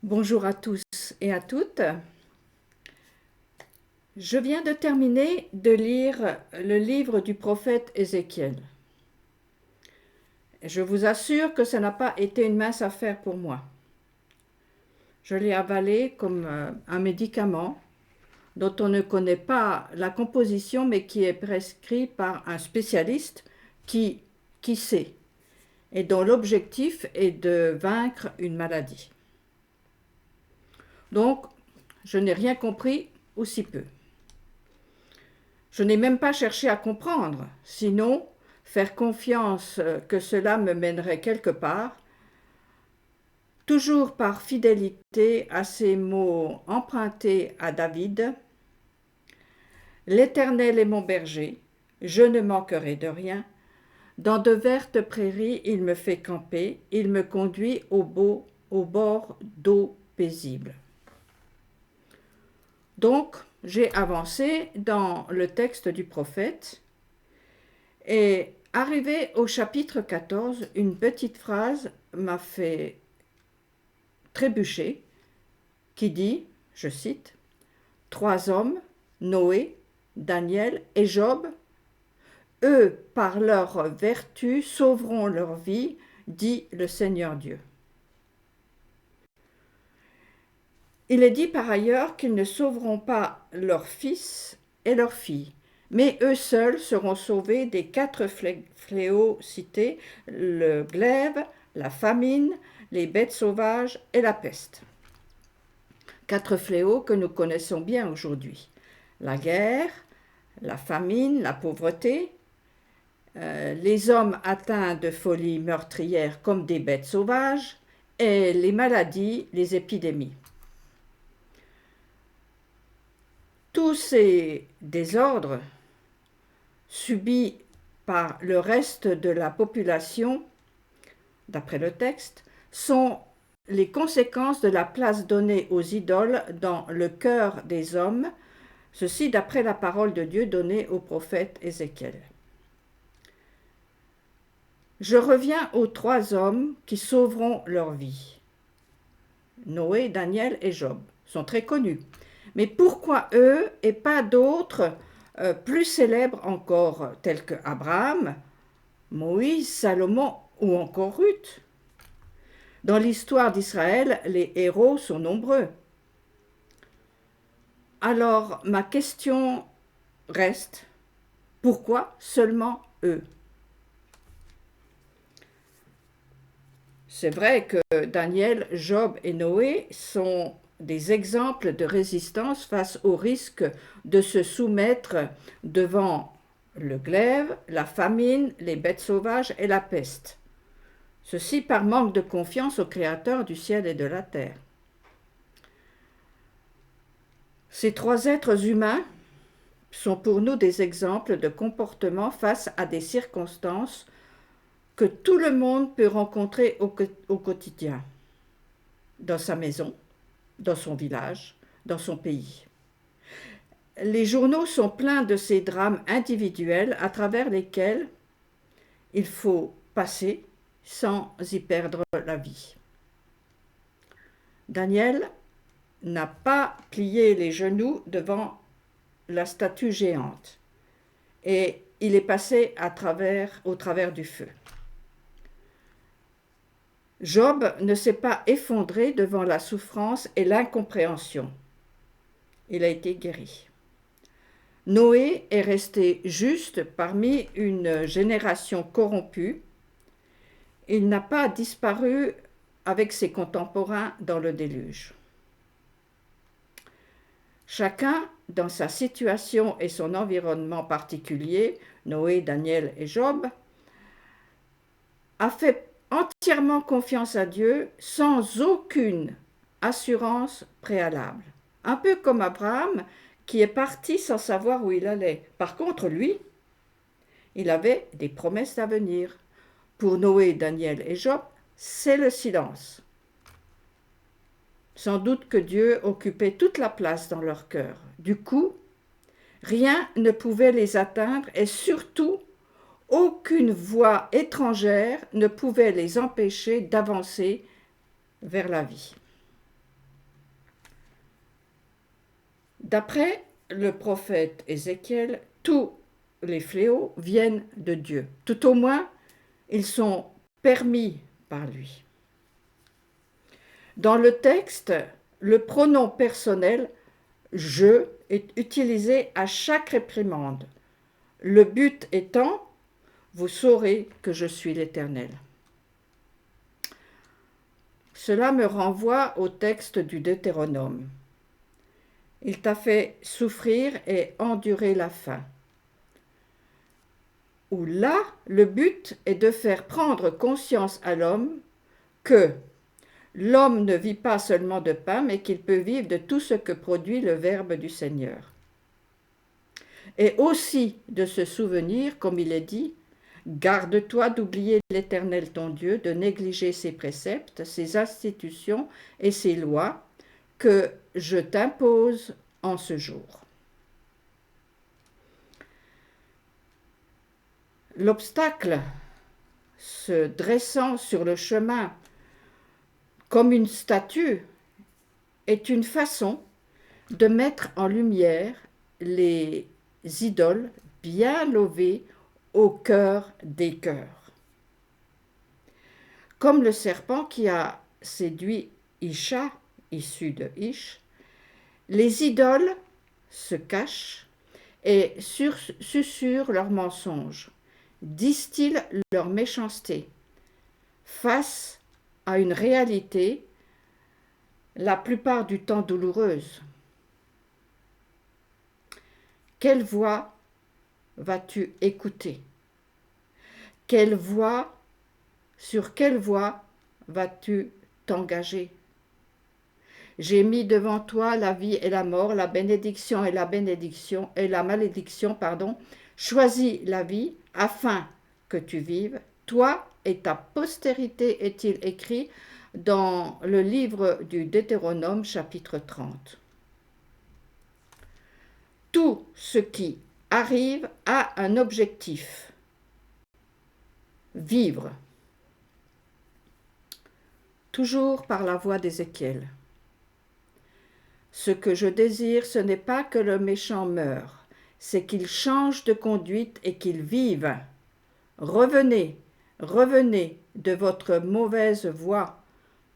Bonjour à tous et à toutes. Je viens de terminer de lire le livre du prophète Ézéchiel. Je vous assure que ça n'a pas été une mince affaire pour moi. Je l'ai avalé comme un médicament dont on ne connaît pas la composition mais qui est prescrit par un spécialiste qui sait et dont l'objectif est de vaincre une maladie. Donc, je n'ai rien compris ou si peu. Je n'ai même pas cherché à comprendre, sinon faire confiance que cela me mènerait quelque part, toujours par fidélité à ces mots empruntés à David. L'Éternel est mon berger, je ne manquerai de rien. Dans de vertes prairies, il me fait camper, il me conduit au bord d'eau paisible. Donc, j'ai avancé dans le texte du prophète et arrivé au chapitre 14, une petite phrase m'a fait trébucher qui dit, je cite, « Trois hommes, Noé, Daniel et Job, eux, par leur vertu, sauveront leur vie, dit le Seigneur Dieu. » Il est dit par ailleurs qu'ils ne sauveront pas leurs fils et leurs filles, mais eux seuls seront sauvés des 4 fléaux cités, le glaive, la famine, les bêtes sauvages et la peste. 4 fléaux que nous connaissons bien aujourd'hui. La guerre, la famine, la pauvreté, les hommes atteints de folie meurtrière comme des bêtes sauvages, et les maladies, les épidémies. Tous ces désordres subis par le reste de la population, d'après le texte, sont les conséquences de la place donnée aux idoles dans le cœur des hommes, ceci d'après la parole de Dieu donnée au prophète Ézéchiel. Je reviens aux 3 hommes qui sauveront leur vie. Noé, Daniel et Job sont très connus. Mais pourquoi eux et pas d'autres plus célèbres encore, tels que Abraham, Moïse, Salomon ou encore Ruth? Dans l'histoire d'Israël, les héros sont nombreux. Alors ma question reste, pourquoi seulement eux? C'est vrai que Daniel, Job et Noé sont des exemples de résistance face au risque de se soumettre devant le glaive, la famine, les bêtes sauvages et la peste. Ceci par manque de confiance au Créateur du ciel et de la terre. Ces 3 êtres humains sont pour nous des exemples de comportement face à des circonstances que tout le monde peut rencontrer au quotidien, dans sa maison, dans son village, dans son pays. Les journaux sont pleins de ces drames individuels à travers lesquels il faut passer sans y perdre la vie. Daniel n'a pas plié les genoux devant la statue géante et il est passé au travers du feu. Job ne s'est pas effondré devant la souffrance et l'incompréhension. Il a été guéri. Noé est resté juste parmi une génération corrompue. Il n'a pas disparu avec ses contemporains dans le déluge. Chacun, dans sa situation et son environnement particulier, Noé, Daniel et Job, a fait entièrement confiance à Dieu sans aucune assurance préalable. Un peu comme Abraham qui est parti sans savoir où il allait. Par contre, lui, il avait des promesses à venir. Pour Noé, Daniel et Job, c'est le silence. Sans doute que Dieu occupait toute la place dans leur cœur. Du coup, rien ne pouvait les atteindre et surtout, aucune voix étrangère ne pouvait les empêcher d'avancer vers la vie. D'après le prophète Ézéchiel, tous les fléaux viennent de Dieu. Tout au moins, ils sont permis par lui. Dans le texte, le pronom personnel je est utilisé à chaque réprimande. Le but étant, vous saurez que je suis l'Éternel. Cela me renvoie au texte du Deutéronome. Il t'a fait souffrir et endurer la faim. Où là, le but est de faire prendre conscience à l'homme que l'homme ne vit pas seulement de pain, mais qu'il peut vivre de tout ce que produit le Verbe du Seigneur. Et aussi de se souvenir, comme il est dit, garde-toi d'oublier l'Éternel ton Dieu, de négliger ses préceptes, ses institutions et ses lois que je t'impose en ce jour. L'obstacle se dressant sur le chemin comme une statue est une façon de mettre en lumière les idoles bien levées au cœur des cœurs. Comme le serpent qui a séduit Isha, issu de Ish, les idoles se cachent et susurrent leurs mensonges, distillent leur méchanceté face à une réalité la plupart du temps douloureuse. Quelle voix vas-tu écouter? Sur quelle voie vas-tu t'engager? J'ai mis devant toi la vie et la mort, la bénédiction et la malédiction. Choisis la vie afin que tu vives, toi et ta postérité, est-il écrit dans le livre du Deutéronome, chapitre 30. Tout ce qui arrive a un objectif: vivre. Toujours par la voix d'Ézéchiel. Ce que je désire, ce n'est pas que le méchant meure, c'est qu'il change de conduite et qu'il vive. Revenez, revenez de votre mauvaise voie.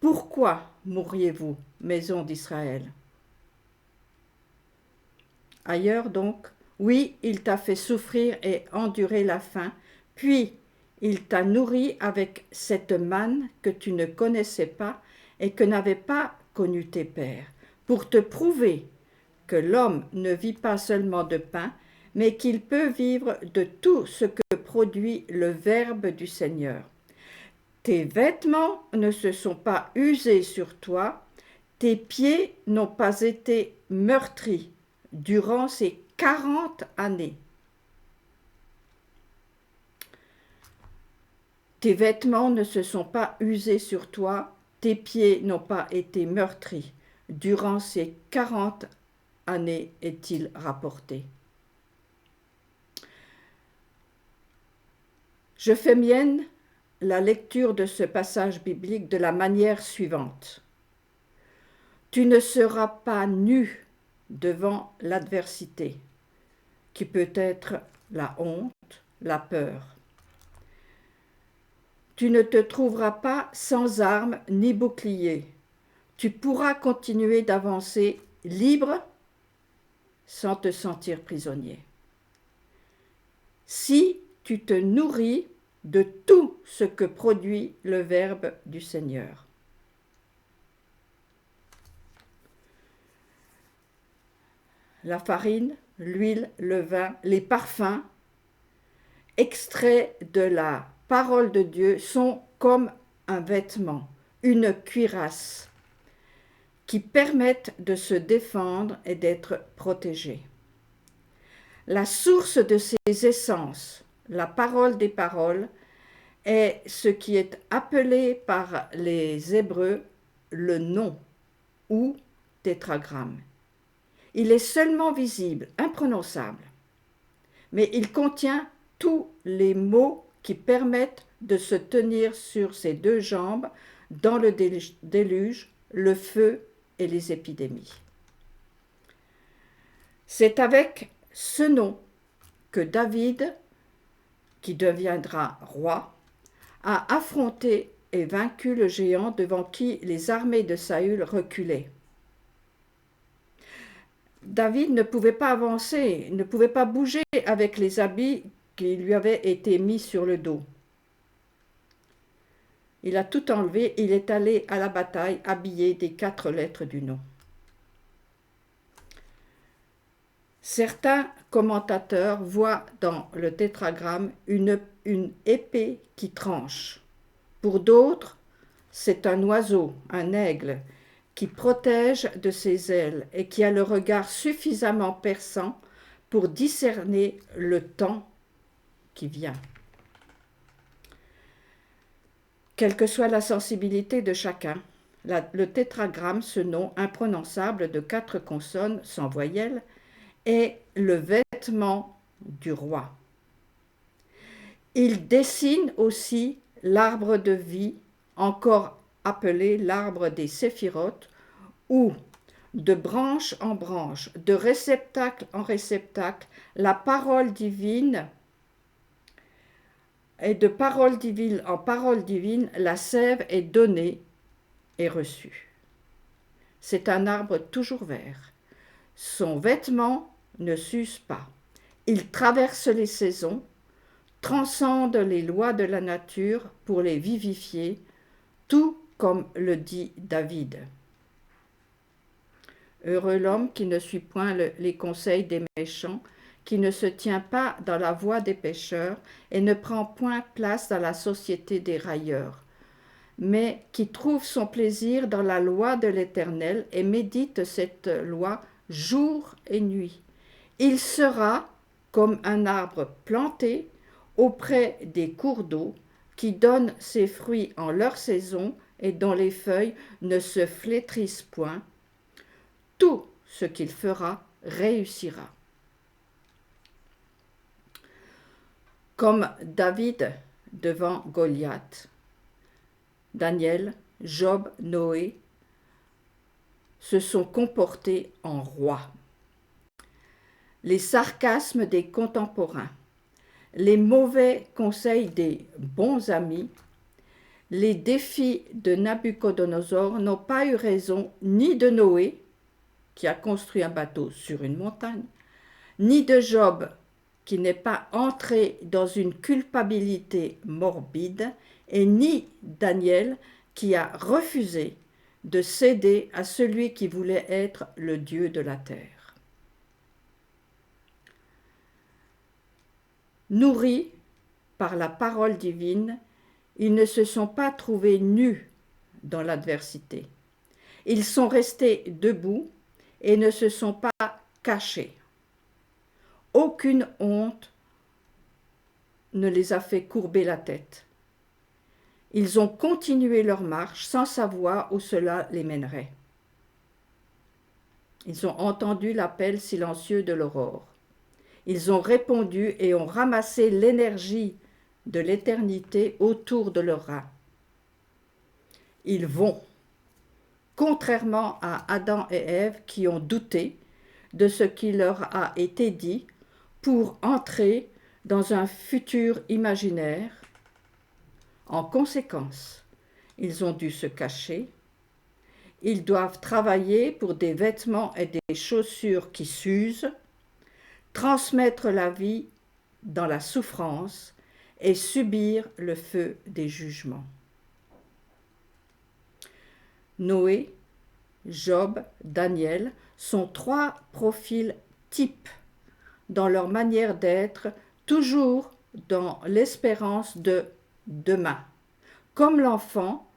Pourquoi mourriez-vous, maison d'Israël? Ailleurs donc, oui, il t'a fait souffrir et endurer la faim, puis il t'a nourri avec cette manne que tu ne connaissais pas et que n'avaient pas connu tes pères, pour te prouver que l'homme ne vit pas seulement de pain, mais qu'il peut vivre de tout ce que produit le Verbe du Seigneur. Tes vêtements ne se sont pas usés sur toi, tes pieds n'ont pas été meurtris durant ces 40 années. Tes vêtements ne se sont pas usés sur toi, tes pieds n'ont pas été meurtris durant ces 40 années, est-il rapporté. Je fais mienne la lecture de ce passage biblique de la manière suivante. Tu ne seras pas nu devant l'adversité, qui peut être la honte, la peur. Tu ne te trouveras pas sans armes ni bouclier. Tu pourras continuer d'avancer libre sans te sentir prisonnier. Si tu te nourris de tout ce que produit le Verbe du Seigneur. La farine, l'huile, le vin, les parfums, extraits de la parole de Dieu, sont comme un vêtement, une cuirasse, qui permettent de se défendre et d'être protégés. La source de ces essences, la parole des paroles, est ce qui est appelé par les Hébreux le nom ou tétragramme. Il est seulement visible, imprononçable, mais il contient tous les mots qui permettent de se tenir sur ses deux jambes dans le déluge, le feu et les épidémies. C'est avec ce nom que David, qui deviendra roi, a affronté et vaincu le géant devant qui les armées de Saül reculaient. David ne pouvait pas avancer, ne pouvait pas bouger avec les habits qui lui avaient été mis sur le dos. Il a tout enlevé, il est allé à la bataille habillé des 4 lettres du nom. Certains commentateurs voient dans le tétragramme une épée qui tranche. Pour d'autres, c'est un oiseau, un aigle, qui protège de ses ailes et qui a le regard suffisamment perçant pour discerner le temps qui vient. Quelle que soit la sensibilité de chacun, le tétragramme, ce nom imprononçable de 4 consonnes sans voyelles, est le vêtement du roi. Il dessine aussi l'arbre de vie, encore appelé l'arbre des séphirotes, où, de branche en branche, de réceptacle en réceptacle, la parole divine, et de parole divine en parole divine, la sève est donnée et reçue. C'est un arbre toujours vert. Son vêtement ne s'use pas. Il traverse les saisons, transcende les lois de la nature pour les vivifier, tout comme le dit David. Heureux l'homme qui ne suit point les conseils des méchants, qui ne se tient pas dans la voie des pécheurs et ne prend point place dans la société des railleurs, mais qui trouve son plaisir dans la loi de l'Éternel et médite cette loi jour et nuit. Il sera comme un arbre planté auprès des cours d'eau, qui donne ses fruits en leur saison et dont les feuilles ne se flétrissent point. Tout ce qu'il fera réussira. Comme David devant Goliath, Daniel, Job, Noé se sont comportés en rois. Les sarcasmes des contemporains, les mauvais conseils des bons amis, les défis de Nabuchodonosor n'ont pas eu raison ni de Noé, qui a construit un bateau sur une montagne, ni de Job, qui n'est pas entré dans une culpabilité morbide, et ni Daniel, qui a refusé de céder à celui qui voulait être le Dieu de la terre. Nourris par la parole divine, ils ne se sont pas trouvés nus dans l'adversité. Ils sont restés debout et ne se sont pas cachés. Aucune honte ne les a fait courber la tête. Ils ont continué leur marche sans savoir où cela les mènerait. Ils ont entendu l'appel silencieux de l'aurore. Ils ont répondu et ont ramassé l'énergie de l'éternité autour de leurs reins. Ils vont, contrairement à Adam et Ève qui ont douté de ce qui leur a été dit, pour entrer dans un futur imaginaire. En conséquence, ils ont dû se cacher. Ils doivent travailler pour des vêtements et des chaussures qui s'usent, transmettre la vie dans la souffrance et subir le feu des jugements. Noé, Job, Daniel sont 3 profils types dans leur manière d'être, toujours dans l'espérance de demain, comme l'enfant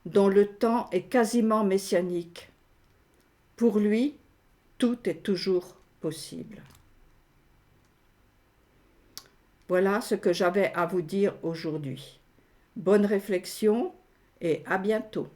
dont le temps est quasiment messianique. Pour lui, tout est toujours possible. Voilà ce que j'avais à vous dire aujourd'hui. Bonne réflexion et à bientôt.